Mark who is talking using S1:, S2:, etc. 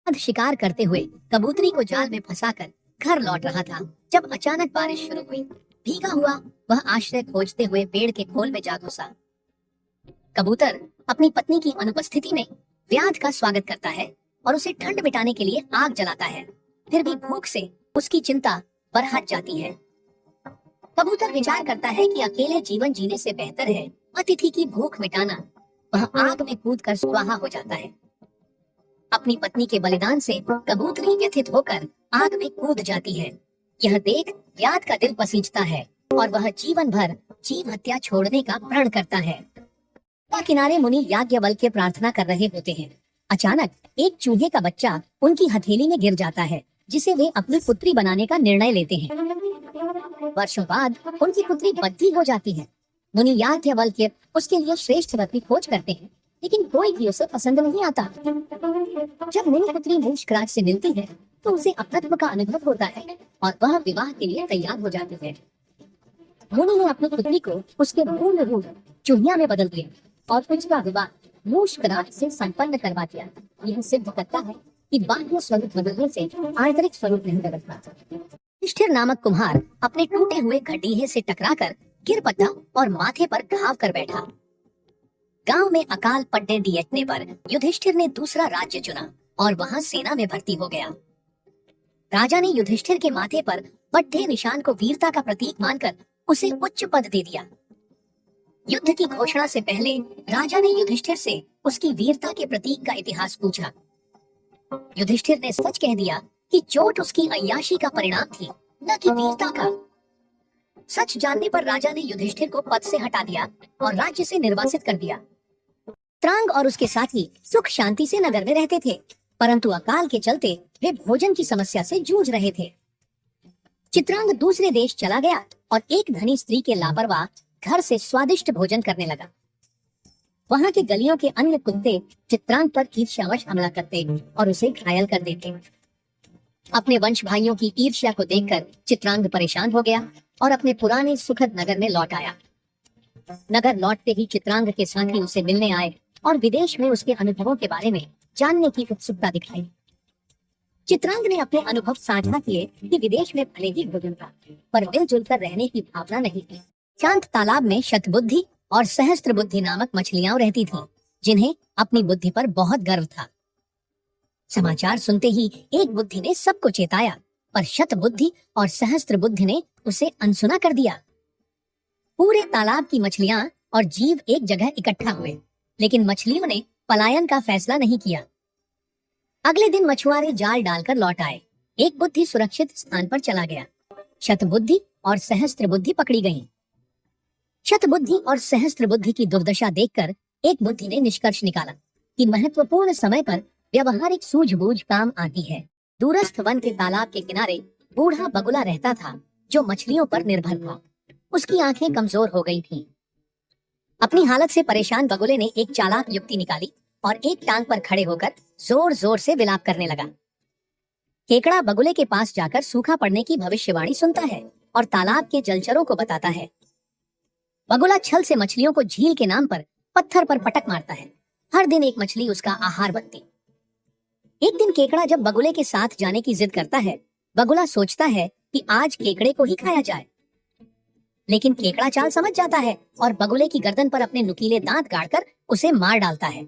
S1: बाद शिकार करते हुए कबूतरी को जाल में फंसाकर घर लौट रहा था जब अचानक बारिश शुरू हुई। भीगा हुआ वह आश्रय खोजते हुए पेड़ के खोल में जा घुसा। कबूतर अपनी पत्नी की अनुपस्थिति में व्याध का स्वागत करता है और उसे ठंड मिटाने के लिए आग जलाता है। फिर भी भूख से उसकी चिंता बढ़ जाती है। कबूतर विचार करता है कि अकेले जीवन जीने से बेहतर है अतिथि की भूख मिटाना। वह आग में कूदकर स्वाहा हो जाता है। अपनी पत्नी के बलिदान से कबूतरी व्यथित होकर आग में कूद जाती है। यह देख व्याध का दिल पसीजता है और वह जीवन भर जीव हत्या छोड़ने का प्रण करता है। किनारे मुनि याज्ञवल्क्य प्रार्थना कर रहे होते हैं। अचानक एक चूहे का बच्चा उनकी हथेली में गिर जाता है, जिसे वे अपनी पुत्री बनाने का निर्णय लेते हैं। वर्षों बाद उनकी पुत्री बद्धी हो जाती है। मुनि याज्ञवल्क्य उसके लिए श्रेष्ठ रत्न खोज करते हैं, लेकिन कोई भी उसे पसंद नहीं आता। जब मुनि पुत्री मूषकराज से मिलती है तो उसे अपनत्व का अनुभव होता है और वह विवाह के लिए तैयार हो जाती है। मुनि ने अपनी पुत्री को उसके पूर्ण रूप चूहिया में बदल दिया और उसका विवाह मूषकराज से संपन्न करवा दिया। यह सिद्ध करता है कि बाह्य स्वरूप बदलने से आंतरिक स्वरूप नहीं बदलता। युधिष्ठिर नामक कुम्हार अपने टूटे हुए खडीहे से टकराकर गिर पड़ा और माथे पर घाव कर बैठा। गांव में अकाल पड़ने दियटने पर युधिष्ठिर ने दूसरा राज्य चुना और वहां सेना में भर्ती हो गया। राजा ने युधिष्ठिर के माथे पर बढ़ते निशान को वीरता का प्रतीक मानकर उसे उच्च पद दे दिया। युद्ध की घोषणा से पहले राजा ने युधिष्ठिर से उसकी वीरता के प्रतीक का इतिहास पूछा। युधिष्ठिर ने सच कह दिया कि चोट उसकी अय्याशी का परिणाम थी, न कि वीरता का। सच जानने पर राजा ने युधिष्ठिर को पद से हटा दिया और राज्य से निर्वासित कर दिया। चित्रांग और उसके साथी सुख शांति से नगर में रहते थे, परंतु अकाल के चलते वे भोजन की समस्या से जूझ रहे थे। चित्रांग दूसरे देश चला गया और एक धनी स्त्री के लापरवाह घर से स्वादिष्ट भोजन करने लगा। वहां के गलियों के अन्य कुत्ते चित्रांग पर ईर्ष्यावश हमला करते और उसे घायल कर देते। अपने वंश भाइयों की ईर्ष्या को देखकर चित्रांग परेशान हो गया और अपने पुराने सुखद नगर में लौट आया। नगर लौटते ही चित्रांग के साथी उसे मिलने आए और विदेश में उसके अनुभवों के बारे में जानने की उत्सुकता दिखाई। चित्रांग ने अपने अनुभव साझा किए कि विदेश में भले ही भोजन था, पर मिलजुल कर रहने की भावना नहीं थी। शांत तालाब में शतबुद्धि और सहस्त्रबुद्धि नामक मछलियां रहती थीं, जिन्हें अपनी बुद्धि पर बहुत गर्व था। समाचार सुनते ही एक बुद्धि ने सबको चेताया, पर शतबुद्धि और सहस्त्रबुद्धि ने उसे अनसुना कर दिया। पूरे तालाब की मछलियां और जीव एक जगह इकट्ठा हुए, लेकिन मछलियों ने पलायन का फैसला नहीं किया। अगले दिन मछुआरे जाल डालकर लौट आए। एक बुद्धि सुरक्षित स्थान पर चला गया। शतबुद्धि और सहस्त्रबुद्धि पकड़ी गईं। शतबुद्धि और सहस्त्रबुद्धि की दुर्दशा देखकर एक बुद्धि ने निष्कर्ष निकाला कि महत्वपूर्ण समय पर व्यवहारिक सूझबूझ काम आती है। दूरस्थ वन के तालाब के किनारे बूढ़ा बगुला रहता था, जो मछलियों पर निर्भर था। उसकी आंखें कमजोर हो गई थीं। अपनी हालत से परेशान बगुले ने एक चालाक युक्ति निकाली और एक टांग पर खड़े होकर जोर जोर से विलाप करने लगा। केकड़ा बगुले के पास जाकर सूखा पड़ने की भविष्यवाणी सुनता है और तालाब के जलचरों को बताता है। बगुला छल से मछलियों को झील के नाम पर पत्थर पर पटक मारता है। हर दिन एक मछली उसका आहार बनती। एक दिन केकड़ा जब बगुले के साथ जाने की जिद करता है, बगुला सोचता है कि आज केकड़े को ही खाया जाए। लेकिन केकड़ा चाल समझ जाता है और बगुले की गर्दन पर अपने नुकीले दांत गाड़कर उसे मार डालता है